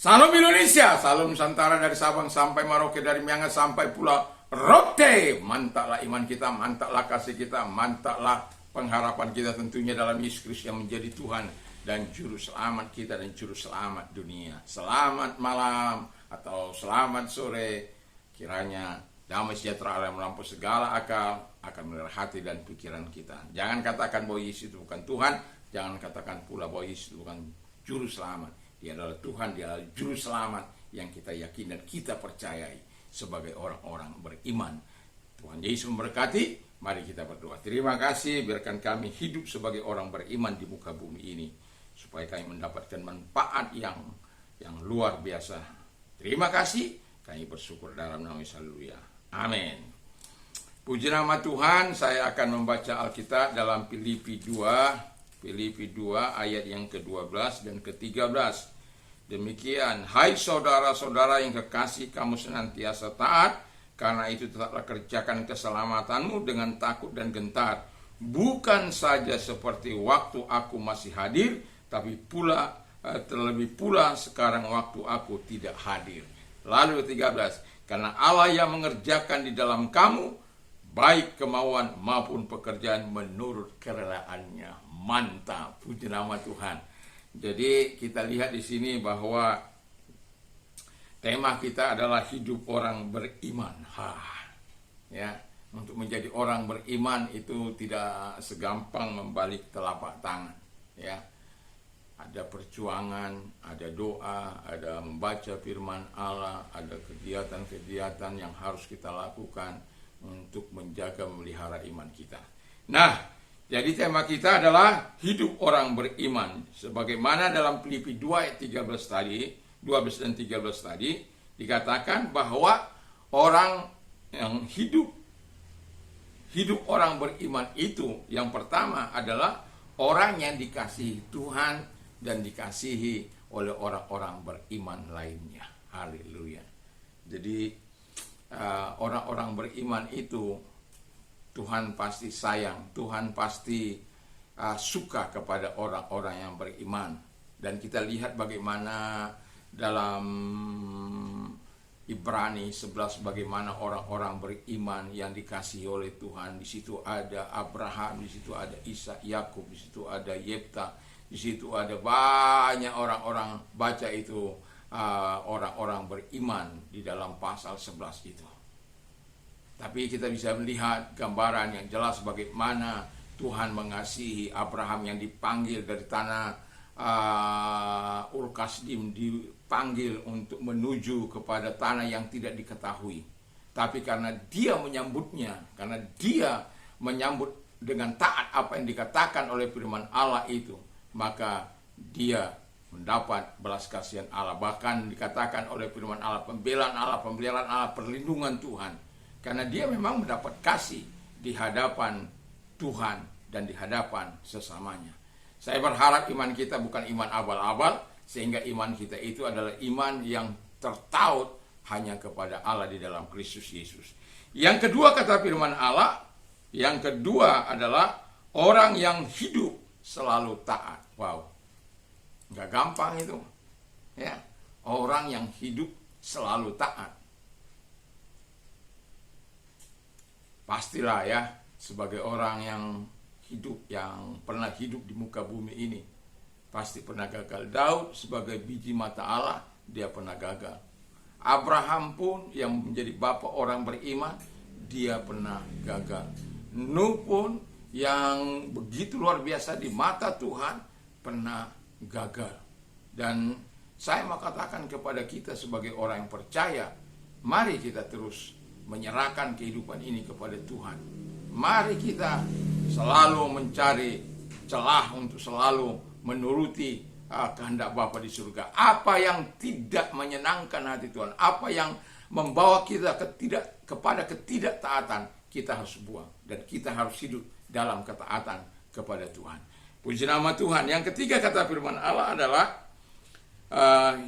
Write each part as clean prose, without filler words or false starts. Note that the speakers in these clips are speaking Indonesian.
Salam Indonesia, salam Nusantara dari Sabang sampai Merauke, dari Miangas sampai Pulau Rote. Mantaplah iman kita, mantaplah kasih kita, mantaplah pengharapan kita tentunya dalam Yesus Kristus yang menjadi Tuhan dan Juru Selamat kita dan Juru Selamat dunia. Selamat malam atau selamat sore, kiranya damai sejahtera Allah yang melampaui segala akal akan memelihara hati dan pikiran kita. Jangan katakan bahwa Yesus itu bukan Tuhan, jangan katakan pula bahwa Yesus itu bukan Juru Selamat. Dia adalah Tuhan, dia adalah Juru Selamat yang kita yakin dan kita percayai sebagai orang-orang beriman. Tuhan Yesus memberkati. Mari kita berdoa. Terima kasih, biarkan kami hidup sebagai orang beriman di muka bumi ini, supaya kami mendapatkan manfaat yang luar biasa. Terima kasih, kami bersyukur dalam nama Yesus. Haleluya. Amin. Puji nama Tuhan. Saya akan membaca Alkitab dalam Filipi 2 ayat yang ke-12 dan ke-13. Demikian, hai saudara-saudara yang kekasih, kamu senantiasa taat, karena itu tetaplah kerjakan keselamatanmu dengan takut dan gentar, bukan saja seperti waktu aku masih hadir, tapi terlebih pula sekarang waktu aku tidak hadir. Lalu 13, karena Allah yang mengerjakan di dalam kamu baik kemauan maupun pekerjaan menurut kerelaannya. Mantap, puji nama Tuhan. Jadi kita lihat di sini bahwa tema kita adalah hidup orang beriman. Ya, untuk menjadi orang beriman itu tidak segampang membalik telapak tangan. Ya, ada perjuangan, ada doa, ada membaca firman Allah, ada kegiatan-kegiatan yang harus kita lakukan untuk menjaga memelihara iman kita. Nah, jadi tema kita adalah hidup orang beriman. Sebagaimana dalam Filipi 2 ayat 13 tadi, 12 dan 13 tadi, dikatakan bahwa orang yang hidup orang beriman itu, yang pertama adalah orang yang dikasihi Tuhan dan dikasihi oleh orang-orang beriman lainnya. Haleluya. Jadi orang-orang beriman itu Tuhan pasti sayang, Tuhan pasti suka kepada orang-orang yang beriman. Dan kita lihat bagaimana dalam Ibrani 11 bagaimana orang-orang beriman yang dikasihi oleh Tuhan. Di situ ada Abraham, di situ ada Ishak, Yakub, di situ ada Yefta, di situ ada banyak orang-orang, baca itu orang-orang beriman di dalam pasal 11 itu. Tapi kita bisa melihat gambaran yang jelas bagaimana Tuhan mengasihi Abraham yang dipanggil dari tanah Ur-Kasdim, dipanggil untuk menuju kepada tanah yang tidak diketahui. Tapi karena dia menyambutnya, karena dia menyambut dengan taat apa yang dikatakan oleh firman Allah itu, maka dia mendapat belas kasihan Allah. Bahkan dikatakan oleh firman Allah, pembelaan Allah, perlindungan Tuhan. Karena dia memang mendapat kasih di hadapan Tuhan dan di hadapan sesamanya. Saya berharap iman kita bukan iman abal-abal, sehingga iman kita itu adalah iman yang tertaut hanya kepada Allah di dalam Kristus Yesus. Yang kedua kata firman Allah, yang kedua adalah orang yang hidup selalu taat. Wow, nggak gampang itu. Ya, orang yang hidup selalu taat. Pastilah ya, sebagai orang yang hidup, yang pernah hidup di muka bumi ini, pasti pernah gagal. Daud sebagai biji mata Allah, dia pernah gagal. Abraham pun yang menjadi bapak orang beriman, dia pernah gagal. Nuh pun yang begitu luar biasa di mata Tuhan, pernah gagal. Dan saya mau katakan kepada kita sebagai orang yang percaya, mari kita terus menyerahkan kehidupan ini kepada Tuhan. Mari kita selalu mencari celah untuk selalu menuruti kehendak Bapa di surga. Apa yang tidak menyenangkan hati Tuhan, apa yang membawa kita kepada ketidaktaatan, kita harus buang. Dan kita harus hidup dalam ketaatan kepada Tuhan. Puji nama Tuhan. Yang ketiga kata firman Allah adalah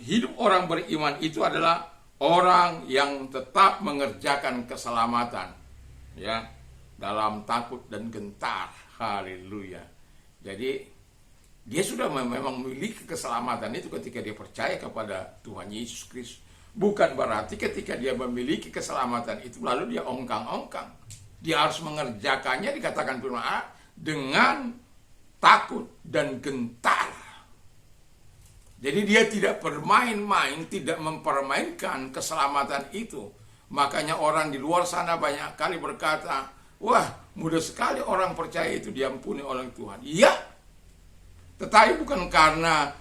hidup orang beriman itu adalah orang yang tetap mengerjakan keselamatan, ya, dalam takut dan gentar. Haleluya. Jadi Dia sudah memang memiliki keselamatan itu ketika dia percaya kepada Tuhan Yesus Kristus. Bukan berarti ketika dia memiliki keselamatan itu lalu dia ongkang-ongkang. Dia harus mengerjakannya, dikatakan firman Allah, dengan takut dan gentar. Jadi dia tidak bermain-main, tidak mempermainkan keselamatan itu. Makanya orang di luar sana banyak kali berkata, wah, mudah sekali orang percaya itu diampuni oleh Tuhan. Iya, tetapi bukan karena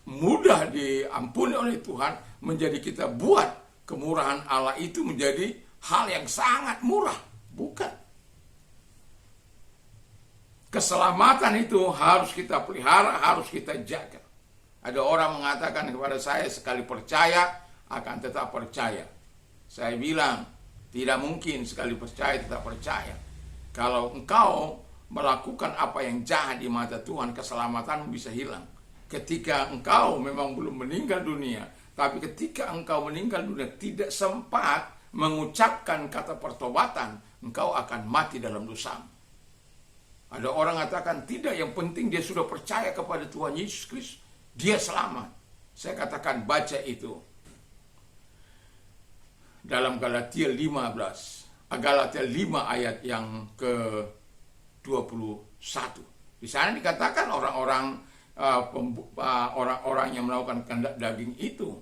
mudah diampuni oleh Tuhan, menjadi kita buat kemurahan Allah itu menjadi hal yang sangat murah. Bukan. Keselamatan itu harus kita pelihara, harus kita jaga. Ada orang mengatakan kepada saya, sekali percaya akan tetap percaya. Saya bilang, tidak mungkin sekali percaya tetap percaya. Kalau engkau melakukan apa yang jahat di mata Tuhan, keselamatanmu bisa hilang. Ketika engkau memang belum meninggal dunia, tapi ketika engkau meninggal dunia tidak sempat mengucapkan kata pertobatan, engkau akan mati dalam dosamu. Ada orang mengatakan tidak, yang penting dia sudah percaya kepada Tuhan Yesus Kristus, dia selamat. Saya katakan baca itu dalam Galatia 15, Galatia 5 ayat yang ke-21. Di sana dikatakan orang-orang yang melakukan kehendak daging itu,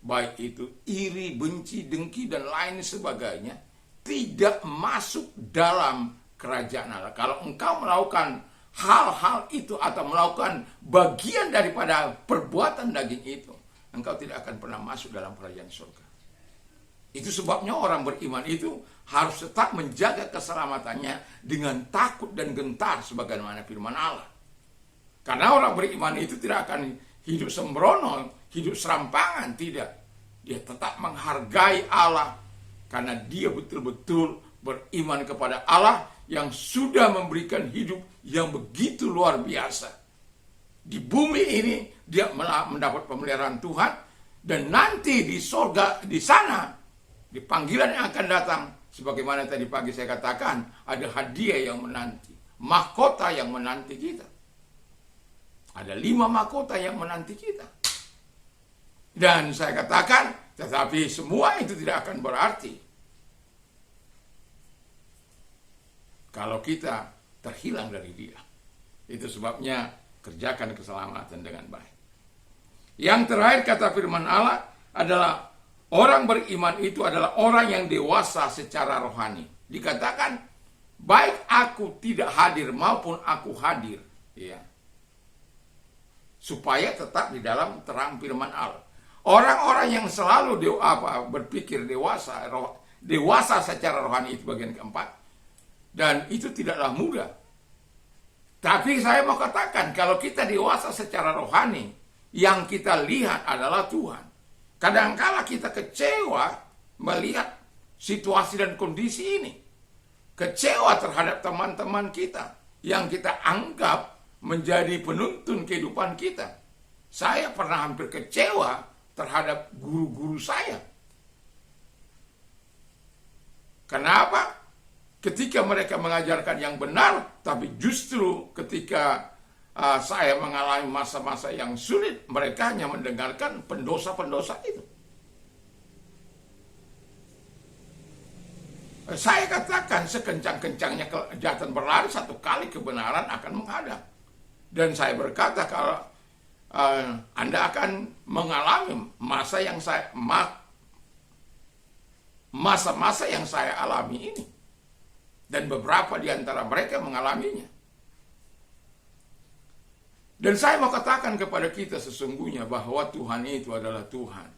baik itu iri, benci, dengki, dan lain sebagainya, tidak masuk dalam kerajaan Allah. Kalau engkau melakukan hal-hal itu atau melakukan bagian daripada perbuatan daging itu, engkau tidak akan pernah masuk dalam kerajaan surga. Itu sebabnya orang beriman itu harus tetap menjaga keselamatannya dengan takut dan gentar sebagaimana firman Allah. Karena orang beriman itu tidak akan hidup sembrono, hidup serampangan, tidak. Dia tetap menghargai Allah karena dia betul-betul beriman kepada Allah yang sudah memberikan hidup yang begitu luar biasa. Di bumi ini dia mendapat pemeliharaan Tuhan, dan nanti di sorga, di sana, di panggilan yang akan datang, sebagaimana tadi pagi saya katakan, ada hadiah yang menanti, mahkota yang menanti kita. Ada 5 mahkota yang menanti kita. Dan saya katakan, tetapi semua itu tidak akan berarti kalau kita terhilang dari dia. Itu sebabnya kerjakan keselamatan dengan baik. Yang terakhir kata firman Allah adalah orang beriman itu adalah orang yang dewasa secara rohani. Dikatakan, baik aku tidak hadir maupun aku hadir, ya, supaya tetap di dalam terang firman Allah. Orang-orang yang selalu berpikir dewasa secara rohani, itu bagian keempat. Dan itu tidaklah mudah. Tapi saya mau katakan, kalau kita dewasa secara rohani, yang kita lihat adalah Tuhan. Kadangkala kita kecewa melihat situasi dan kondisi ini. Kecewa terhadap teman-teman kita yang kita anggap menjadi penuntun kehidupan kita. Saya pernah hampir kecewa terhadap guru-guru saya. Kenapa? Ketika mereka mengajarkan yang benar, tapi justru ketika saya mengalami masa-masa yang sulit, mereka hanya mendengarkan pendosa-pendosa itu. Saya katakan, sekencang-kencangnya kejahatan berlari, satu kali kebenaran akan menghadap. Dan saya berkata, kalau Anda akan mengalami masa-masa yang saya alami ini. Dan beberapa di antara mereka mengalaminya. Dan saya mau katakan kepada kita sesungguhnya bahwa Tuhan itu adalah Tuhan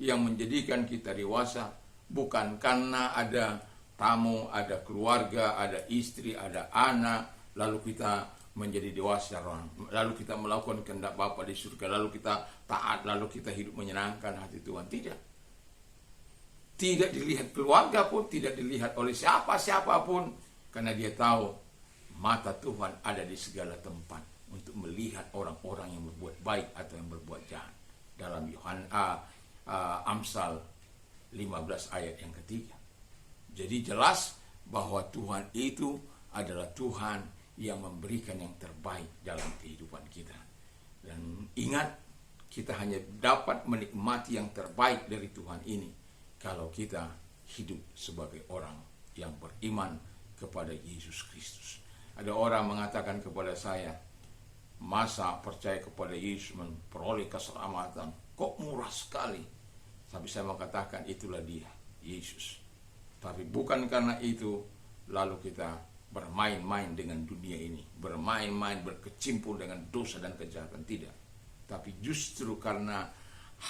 yang menjadikan kita dewasa, bukan karena ada tamu, ada keluarga, ada istri, ada anak, lalu kita menjadi dewasa, lalu kita melakukan kehendak Bapa di surga, lalu kita taat, lalu kita hidup menyenangkan hati Tuhan. Tidak. Tidak dilihat keluarga pun, tidak dilihat oleh siapa-siapapun, karena dia tahu mata Tuhan ada di segala tempat untuk melihat orang-orang yang berbuat baik atau yang berbuat jahat. Dalam Amsal 15 ayat yang ketiga. Jadi jelas bahwa Tuhan itu adalah Tuhan yang memberikan yang terbaik dalam kehidupan kita. Dan ingat, kita hanya dapat menikmati yang terbaik dari Tuhan ini kalau kita hidup sebagai orang yang beriman kepada Yesus Kristus. Ada orang mengatakan kepada saya, masa percaya kepada Yesus memperoleh keselamatan, kok murah sekali. Tapi saya mengatakan itulah dia, Yesus. Tapi bukan karena itu lalu kita bermain-main dengan dunia ini, bermain-main, berkecimpung dengan dosa dan kejahatan, tidak. Tapi justru karena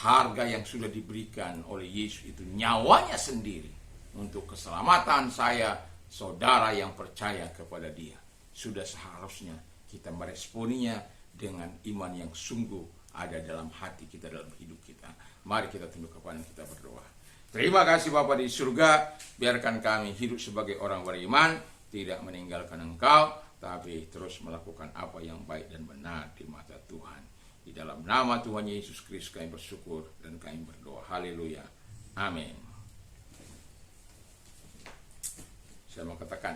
harga yang sudah diberikan oleh Yesus itu, nyawanya sendiri untuk keselamatan saya, saudara yang percaya kepada dia. Sudah seharusnya kita meresponinya dengan iman yang sungguh ada dalam hati kita, dalam hidup kita. Mari kita tunduk kepala, kita berdoa. Terima kasih Bapa di surga, biarkan kami hidup sebagai orang beriman, tidak meninggalkan Engkau, tapi terus melakukan apa yang baik dan benar di mata Tuhan. Di dalam nama Tuhan Yesus Kristus kami bersyukur dan kami berdoa. Haleluya. Amin. Saya mau katakan,